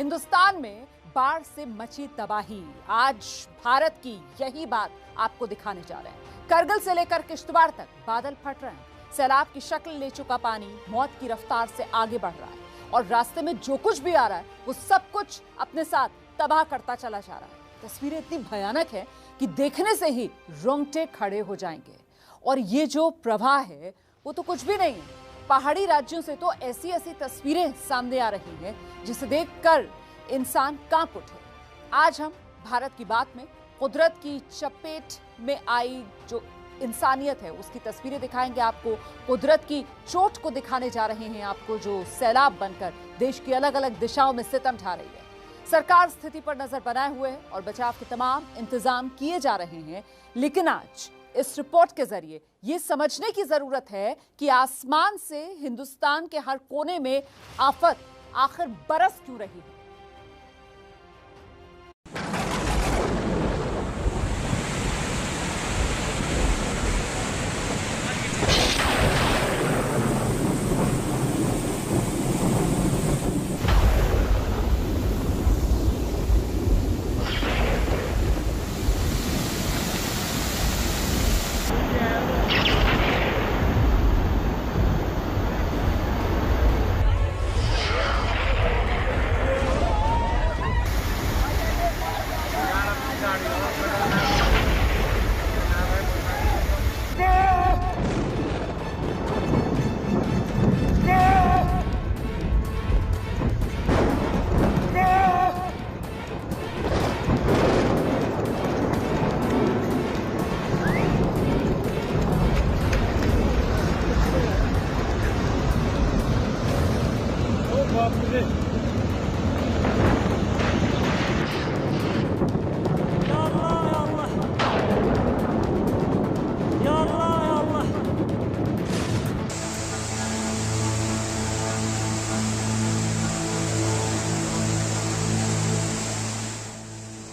हिंदुस्तान में बाढ़ से मची तबाही। आज भारत की यही बात आपको दिखाने जा रहे हैं। करगिल से लेकर किश्तवाड़ तक बादल फट रहे हैं। सैलाब की शक्ल ले चुका पानी मौत की रफ्तार से आगे बढ़ रहा है और रास्ते में जो कुछ भी आ रहा है वो सब कुछ अपने साथ तबाह करता चला जा रहा है। तस्वीरें इतनी भयानक है कि देखने से ही रोंगटे खड़े हो जाएंगे। और ये जो प्रवाह है वो तो कुछ भी नहीं है। पहाड़ी राज्यों से तो ऐसी ऐसी तस्वीरें सामने आ रही हैं जिसे देखकर इंसान कांप उठे। आज हम भारत की बात में कुदरत की चपेट में आई जो इंसानियत है उसकी तस्वीरें दिखाएंगे आपको। कुदरत की चोट को दिखाने जा रहे हैं आपको जो सैलाब बनकर देश की अलग अलग दिशाओं में सितम ढा रही है। सरकार स्थिति पर नजर बनाए हुए है और बचाव के तमाम इंतजाम किए जा रहे हैं। लेकिन आज इस रिपोर्ट के जरिए ये समझने की जरूरत है कि आसमान से हिंदुस्तान के हर कोने में आफत आखिर बरस क्यों रही है।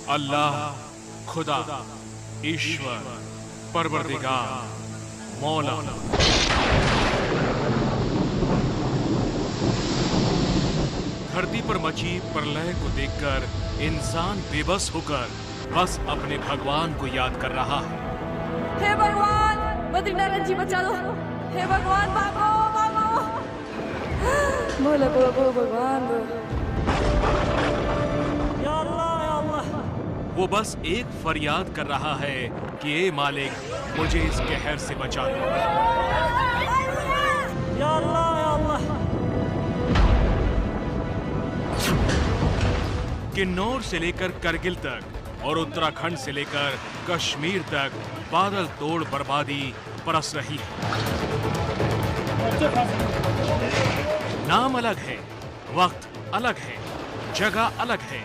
अल्लाह, खुदा, ईश्वर, परवरदिगार, मौला। धरती पर मची प्रलय को देखकर इंसान बेबस होकर बस अपने भगवान को याद कर रहा है। हे भगवान, बद्रीनारायण जी बचा लो। हे भगवान, भागो भागो। बोलो बोलो बोलो भगवान। या अल्लाह या अल्लाह। वो बस एक फरियाद कर रहा है कि ए मालिक, मुझे इस कहर से बचा लो। या अल्लाह या अल्लाह। किन्नौर से लेकर करगिल तक और उत्तराखंड से लेकर कश्मीर तक बादल तोड़ बर्बादी बरस रही है। नाम अलग है, वक्त अलग है, जगह अलग है,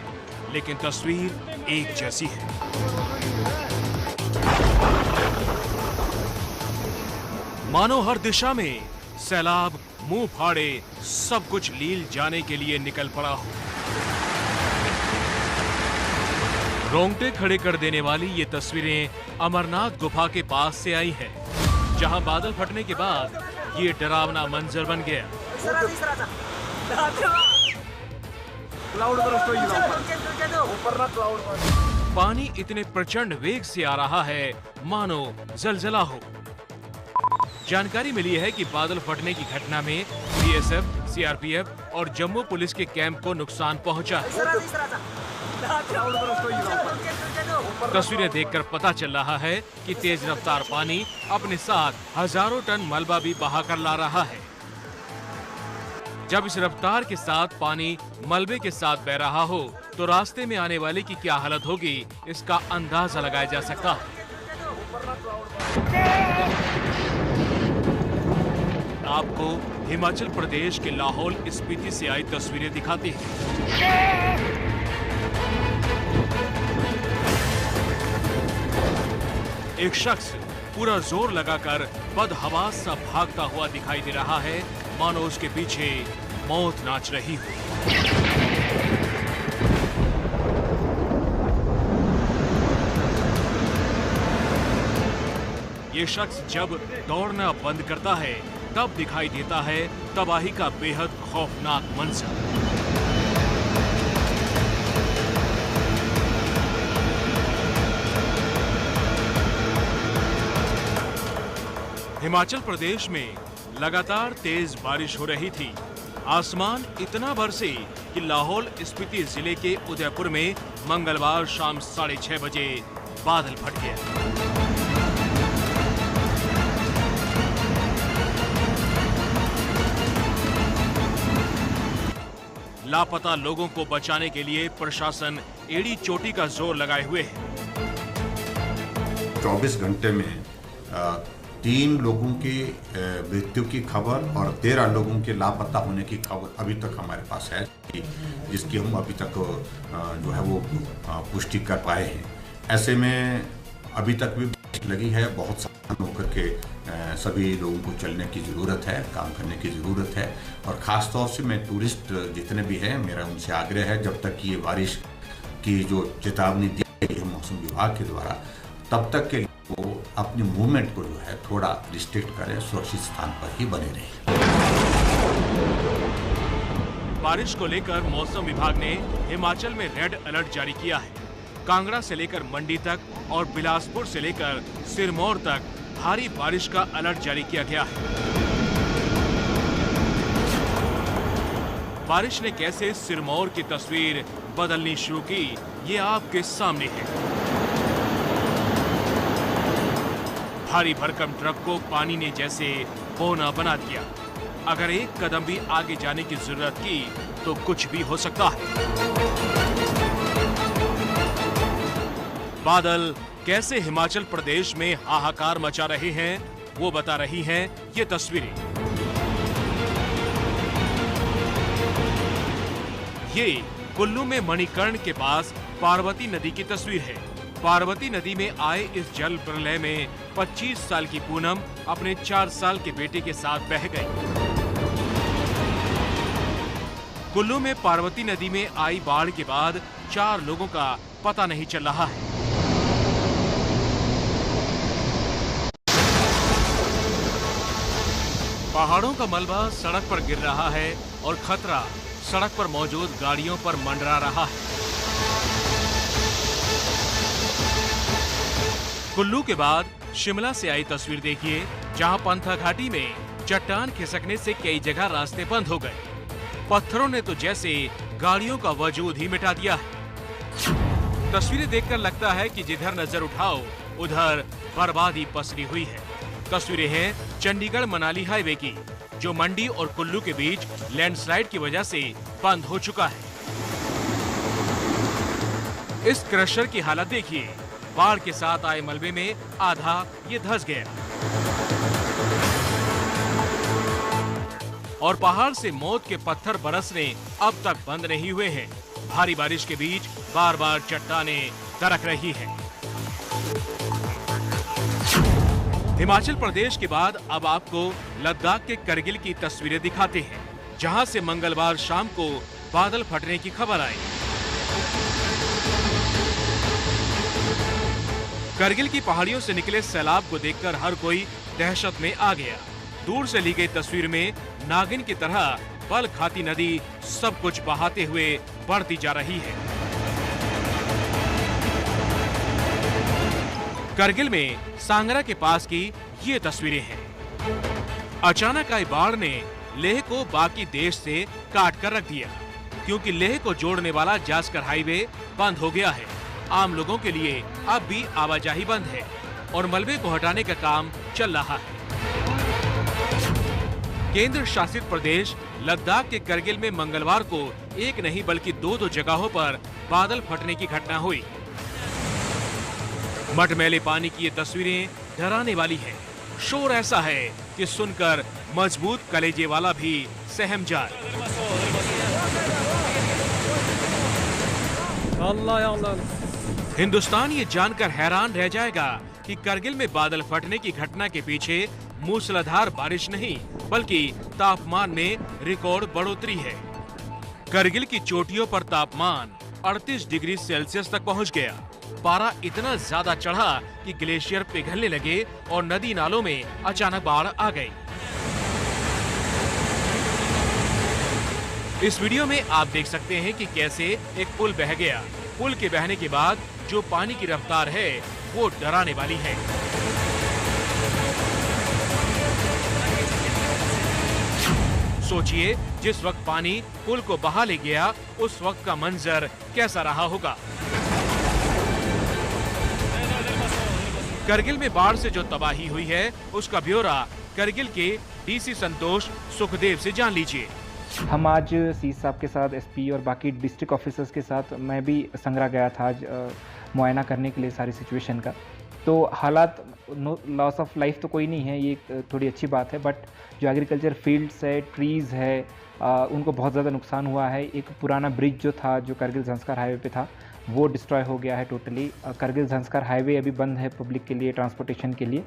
लेकिन तस्वीर एक जैसी है। मानो हर दिशा में सैलाब मुंह फाड़े सब कुछ लील जाने के लिए निकल पड़ा हो। रोंगटे खड़े कर देने वाली ये तस्वीरें अमरनाथ गुफा के पास से आई हैं, जहां बादल फटने के बाद ये डरावना मंजर बन गया। पानी इतने प्रचंड वेग से आ रहा है मानो जलजला हो। जानकारी मिली है कि बादल फटने की घटना में बीएसएफ, सीआरपीएफ और जम्मू पुलिस के कैंप को नुकसान पहुंचा है। तस्वीरें देखकर पता चल रहा है कि तेज रफ्तार पानी अपने साथ हजारों टन मलबा भी बहा कर ला रहा है। जब इस रफ्तार के साथ पानी मलबे के साथ बह रहा हो तो रास्ते में आने वाले की क्या हालत होगी इसका अंदाजा लगाया जा सकता है। आपको हिमाचल प्रदेश के लाहौल स्पीति से आई तस्वीरें दिखाती हैं। एक शख्स पूरा जोर लगाकर बदहवास सा भागता हुआ दिखाई दे रहा है, मानो उसके पीछे मौत नाच रही हो। ये शख्स जब दौड़ना बंद करता है तब दिखाई देता है तबाही का बेहद खौफनाक मंजर। हिमाचल प्रदेश में लगातार तेज बारिश हो रही थी। आसमान इतना बरसे कि लाहौल स्पीति जिले के उदयपुर में मंगलवार शाम 6:30 बजे बादल फट गया। लापता लोगों को बचाने के लिए प्रशासन एड़ी चोटी का जोर लगाए हुए है। 24 घंटे में 3 लोगों की मृत्यु की खबर और 13 लोगों के लापता होने की खबर अभी तक हमारे पास है, जिसकी हम अभी तक जो है वो पुष्टि कर पाए हैं। ऐसे में अभी तक भी लगी है, बहुत सावधान होकर के सभी लोगों को चलने की ज़रूरत है, काम करने की ज़रूरत है। और ख़ास तौर से मैं टूरिस्ट जितने भी हैं, मेरा उनसे आग्रह है, जब तक ये बारिश की जो चेतावनी दी गई है मौसम विभाग के द्वारा, तब तक के लिए वो अपनी मूवमेंट को जो है थोड़ा रिस्ट्रिक्ट करें, सुरक्षित स्थान पर ही बने रहें। बारिश को लेकर मौसम विभाग ने हिमाचल में रेड अलर्ट जारी किया है। कांगड़ा से लेकर मंडी तक और बिलासपुर से लेकर सिरमौर तक भारी बारिश का अलर्ट जारी किया गया है। बारिश ने कैसे सिरमौर की तस्वीर बदलनी शुरू की, ये आपके सामने है। भारी भरकम ट्रक को पानी ने जैसे बौना बना दिया। अगर एक कदम भी आगे जाने की जरूरत की तो कुछ भी हो सकता है। बादल कैसे हिमाचल प्रदेश में हाहाकार मचा रहे हैं, वो बता रही हैं ये तस्वीरें। ये कुल्लू में मणिकर्ण के पास पार्वती नदी की तस्वीर है। पार्वती नदी में आए इस जल प्रलय में 25 साल की पूनम अपने 4 साल के बेटे के साथ बह गई। कुल्लू में पार्वती नदी में आई बाढ़ के बाद 4 लोगों का पता नहीं चल रहा है। पहाड़ों का मलबा सड़क पर गिर रहा है और खतरा सड़क पर मौजूद गाड़ियों पर मंडरा रहा है। कुल्लू के बाद शिमला से आई तस्वीर देखिए, जहां पंथा घाटी में चट्टान खिसकने से कई जगह रास्ते बंद हो गए। पत्थरों ने तो जैसे गाड़ियों का वजूद ही मिटा दिया है। तस्वीरें देखकर लगता है कि जिधर नजर उठाओ उधर बर्बादी पसरी हुई है। तस्वीरें हैं चंडीगढ़ मनाली हाईवे की, जो मंडी और कुल्लू के बीच लैंडस्लाइड की वजह से बंद हो चुका है। इस क्रशर की हालत देखिए, बाढ़ के साथ आए मलबे में आधा ये धंस गया और पहाड़ से मौत के पत्थर बरसने अब तक बंद नहीं हुए हैं। भारी बारिश के बीच बार बार चट्टानें दरक रही हैं। हिमाचल प्रदेश के बाद अब आपको लद्दाख के करगिल की तस्वीरें दिखाते हैं, जहां से मंगलवार शाम को बादल फटने की खबर आई। करगिल की पहाड़ियों से निकले सैलाब को देखकर हर कोई दहशत में आ गया। दूर से ली गई तस्वीर में नागिन की तरह बल खाती नदी सब कुछ बहाते हुए बढ़ती जा रही है। करगिल में सांगरा के पास की ये तस्वीरें हैं। अचानक आई बाढ़ ने लेह को बाकी देश से काट कर रख दिया, क्योंकि लेह को जोड़ने वाला जास्कर हाईवे बंद हो गया है। आम लोगों के लिए अब भी आवाजाही बंद है और मलबे को हटाने का काम चल रहा है। केंद्र शासित प्रदेश लद्दाख के करगिल में मंगलवार को एक नहीं बल्कि 2 जगहों पर बादल फटने की घटना हुई। मटमैले पानी की ये तस्वीरें डराने वाली है। शोर ऐसा है कि सुनकर मजबूत कलेजे वाला भी सहम जाए। हिंदुस्तान ये जानकर हैरान रह जाएगा कि करगिल में बादल फटने की घटना के पीछे मूसलाधार बारिश नहीं बल्कि तापमान में रिकॉर्ड बढ़ोतरी है। करगिल की चोटियों पर तापमान 38 डिग्री सेल्सियस तक पहुंच गया। पारा इतना ज्यादा चढ़ा कि ग्लेशियर पिघलने लगे और नदी नालों में अचानक बाढ़ आ गई। इस वीडियो में आप देख सकते हैं कि कैसे एक पुल बह गया। पुल के बहने के बाद जो पानी की रफ्तार है वो डराने वाली है। सोचिए, जिस वक्त पानी पुल को बहा ले गया उस वक्त का मंजर कैसा रहा होगा। करगिल में बाढ़ से जो तबाही हुई है उसका ब्यौरा करगिल के डीसी संतोष सुखदेव से जान लीजिए। हम आज सी साहब के साथ एसपी और बाकी डिस्ट्रिक्ट ऑफिसर्स के साथ मैं भी संगरा गया था आज मुआयना करने के लिए सारी सिचुएशन का। तो हालात लॉस ऑफ लाइफ तो कोई नहीं है, ये थोड़ी अच्छी बात है, बट जो एग्रीकल्चर फील्ड्स है, ट्रीज़ है, उनको बहुत ज़्यादा नुकसान हुआ है। एक पुराना ब्रिज जो था जो करगिल झंस्कार हाईवे पे था वो डिस्ट्रॉय हो गया है टोटली। करगिल झंस्कार हाईवे अभी बंद है पब्लिक के लिए, ट्रांसपोर्टेशन के लिए,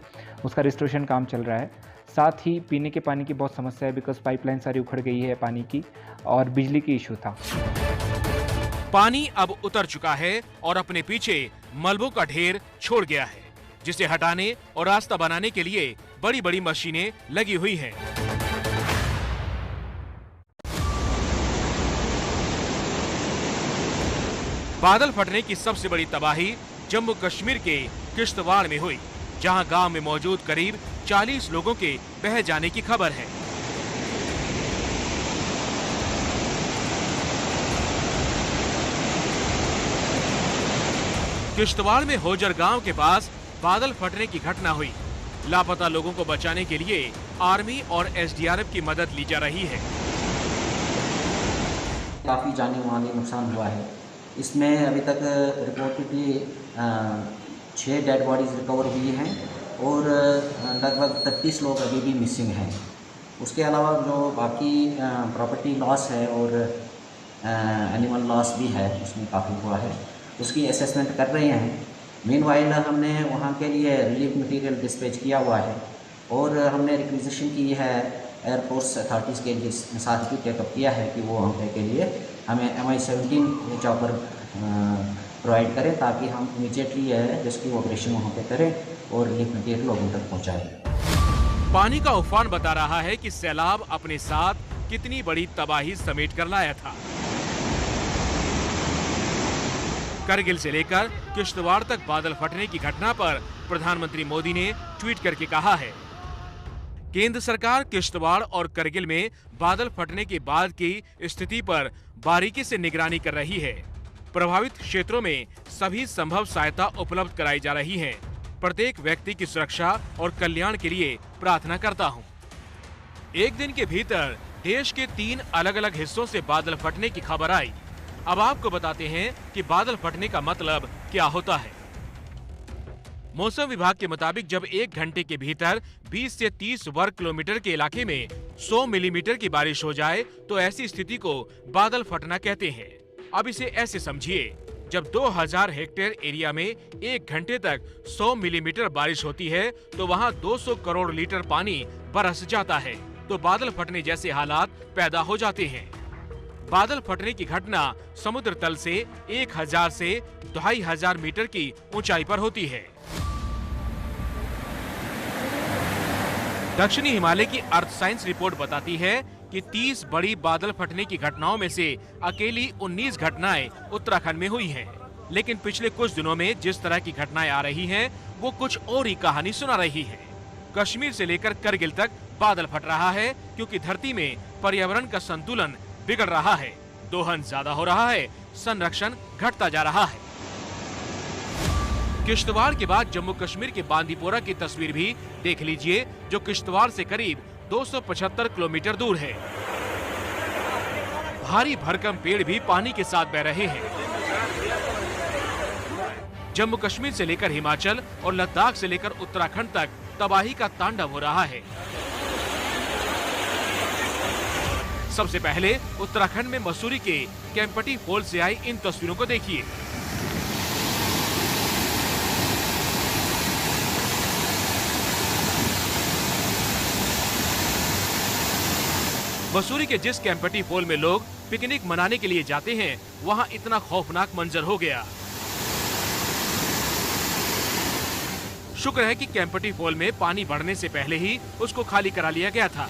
उसका रिस्टोरेशन काम चल रहा है। साथ ही पीने के पानी की बहुत समस्या है बिकॉज पाइपलाइन सारी उखड़ गई है पानी की, और बिजली की इशू था। पानी अब उतर चुका है और अपने पीछे मलबों का ढेर छोड़ गया है, जिसे हटाने और रास्ता बनाने के लिए बड़ी बड़ी मशीनें लगी हुई हैं। बादल फटने की सबसे बड़ी तबाही जम्मू कश्मीर के किश्तवाड़ में हुई, जहां गांव में मौजूद करीब 40 लोगों के बह जाने की खबर है। किश्तवाड़ में होजर गांव के पास बादल फटने की घटना हुई। लापता लोगों को बचाने के लिए आर्मी और एसडीआरएफ की मदद ली जा रही है। काफ़ी जानी माली नुकसान हुआ है। इसमें अभी तक रिपोर्टेडली 6 डेड बॉडीज रिकवर हुई हैं और लगभग 33 लोग अभी भी मिसिंग हैं। उसके अलावा जो बाकी प्रॉपर्टी लॉस है और एनिमल लॉस भी है, उसमें काफ़ी हुआ है, उसकी असेसमेंट कर रहे हैं। मीनवाइल हमने वहाँ के लिए रिलीफ मटेरियल डिस्पैच किया हुआ है और हमने रिक्विजिशन की है एयरफोर्स अथॉरिटीज़ के साथ भी टेकअप किया है कि वो वहाँ के लिए हमें MI-17 चॉपर प्रोवाइड करें ताकि हम इमीडिएटली रेस्क्यू ऑपरेशन वहाँ पे करें और रिलीफ मटेरियल लोगों तक पहुँचाएं। पानी का उफान बता रहा है कि सैलाब अपने साथ कितनी बड़ी तबाही समेट कर लाया था। करगिल से लेकर किश्तवाड़ तक बादल फटने की घटना पर प्रधानमंत्री मोदी ने ट्वीट करके कहा है, केंद्र सरकार किश्तवाड़ और करगिल में बादल फटने के बाद की स्थिति पर बारीकी से निगरानी कर रही है। प्रभावित क्षेत्रों में सभी संभव सहायता उपलब्ध कराई जा रही है। प्रत्येक व्यक्ति की सुरक्षा और कल्याण के लिए प्रार्थना करता हूं। एक दिन के भीतर देश के 3 अलग-अलग हिस्सों से बादल फटने की खबर आई। अब आपको बताते हैं कि बादल फटने का मतलब क्या होता है। मौसम विभाग के मुताबिक जब 1 घंटे के भीतर 20 से 30 वर्ग किलोमीटर के इलाके में 100 मिलीमीटर की बारिश हो जाए तो ऐसी स्थिति को बादल फटना कहते हैं। अब इसे ऐसे समझिए, जब 2000 हेक्टेयर एरिया में 1 घंटे तक 100 मिलीमीटर बारिश होती है तो वहां 200 करोड़ लीटर पानी बरस जाता है, तो बादल फटने जैसे हालात पैदा हो जाते हैं। बादल फटने की घटना समुद्र तल से 1000 से 2500 मीटर की ऊंचाई पर होती है। दक्षिणी हिमालय की अर्थ साइंस रिपोर्ट बताती है कि 30 बड़ी बादल फटने की घटनाओं में से अकेली 19 घटनाएं उत्तराखंड में हुई हैं। लेकिन पिछले कुछ दिनों में जिस तरह की घटनाएं आ रही हैं, वो कुछ और ही कहानी सुना रही है। कश्मीर से लेकर करगिल तक बादल फट रहा है क्योंकि धरती में पर्यावरण का संतुलन बिगड़ रहा है, दोहन ज्यादा हो रहा है, संरक्षण घटता जा रहा है। किश्तवाड़ के बाद जम्मू कश्मीर के बांदीपोरा की तस्वीर भी देख लीजिए, जो किश्तवाड़ से करीब 275 किलोमीटर दूर है। भारी भरकम पेड़ भी पानी के साथ बह रहे हैं। जम्मू कश्मीर से लेकर हिमाचल और लद्दाख से लेकर उत्तराखंड तक तबाही का तांडव हो रहा है। सबसे पहले उत्तराखंड में मसूरी के केम्पटी फॉल से आई इन तस्वीरों को देखिए। मसूरी के जिस केम्पटी फॉल में लोग पिकनिक मनाने के लिए जाते हैं, वहां इतना खौफनाक मंजर हो गया। शुक्र है कि केम्पटी फॉल में पानी बढ़ने से पहले ही उसको खाली करा लिया गया था।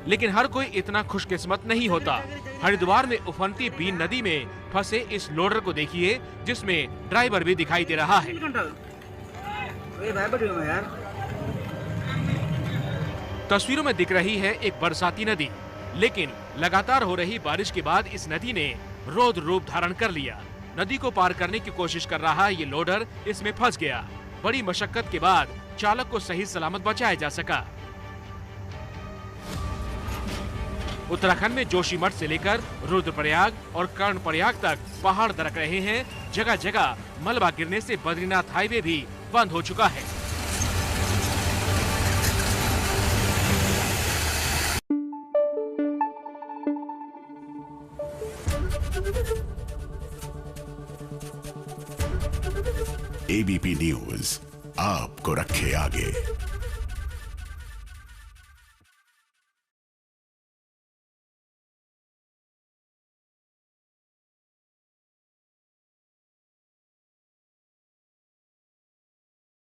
लेकिन हर कोई इतना खुशकिस्मत नहीं होता। हरिद्वार में उफनती बीन नदी में फंसे इस लोडर को देखिए, जिसमें ड्राइवर भी दिखाई दे रहा है। तस्वीरों में दिख रही है एक बरसाती नदी, लेकिन लगातार हो रही बारिश के बाद इस नदी ने रौद्र रूप धारण कर लिया। नदी को पार करने की कोशिश कर रहा ये लोडर इसमें फंस गया। बड़ी मशक्कत के बाद चालक को सही सलामत बचाया जा सका। उत्तराखंड में जोशीमठ से लेकर रुद्रप्रयाग और कर्णप्रयाग तक पहाड़ दरक रहे हैं। जगह जगह मलबा गिरने से बद्रीनाथ हाईवे भी बंद हो चुका है। एबीपी न्यूज आपको रखे आगे।